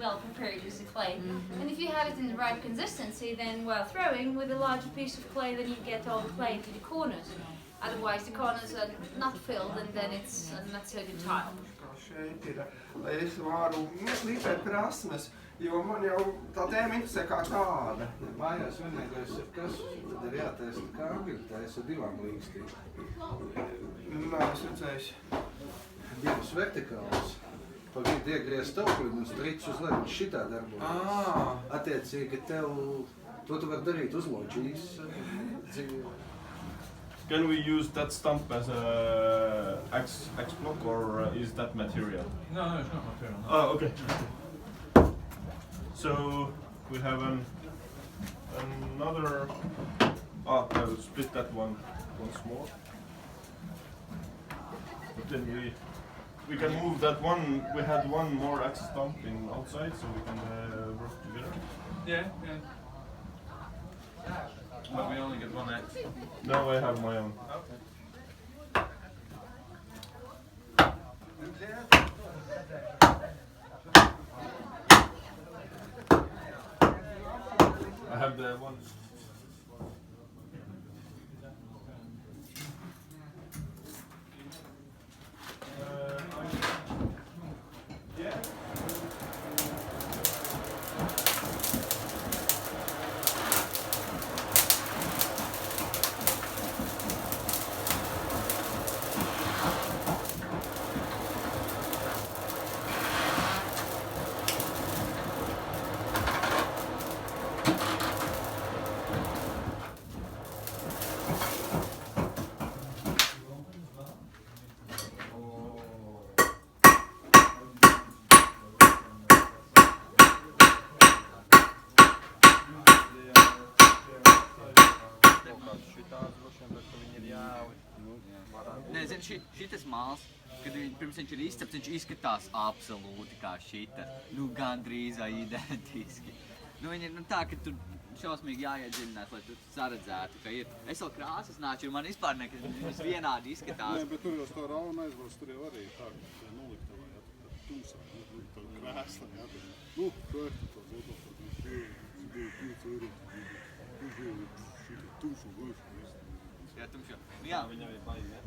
well prepared as the clay. And if you have it in the right consistency, then while throwing with a larger piece of clay, then you get all the clay to the corners. Otherwise, the corners are not filled, and then it's not so good tile. Šeit ir, lai es varu līdzēt prasmes, jo man jau tā tēma interesē kā tāda. Mājās vienīgais ir kas, tad ir jātaisa kāpļi, taisa divām līkstīm. Nē, es redzējuši. Divas vertikālas. Pa vidu iegriezt augļi un striķus uz leju, šitā darbojas. Attiecīgi tev, to tu var darīt uzloģīs dzīvi. Can we use that stump as a X block, or is that material? No, it's not material. No. Oh, okay. So we have another. I will split that one once more. But then we can move that one. We had one more X stump in outside, so we can work together. Yeah. But we only get one X. No, I have my own. Okay. I have the one. Yeah. Nē, zini, šitas māls, kad pirms viņš ir izcepts, viņš izskatās absolūti kā šita. Nu, gandrīz vai identiski. Nu, viņi ir tā, ka tur šausmīgi jāiedziļinās, lai tu saredzētu, ka ir. Es vēl krāsas nāču, un man vispār nekas, viņas vienādi izskatās. Nē, bet tur jau to raunu aizbrauc, tur jau arī tā, ka noliktavā, jā, tā tumsā, tā krēsla, jā, nu, projektu to būtu, Jā, tumšo. Nu, jā, Viņam ir baigi, ja?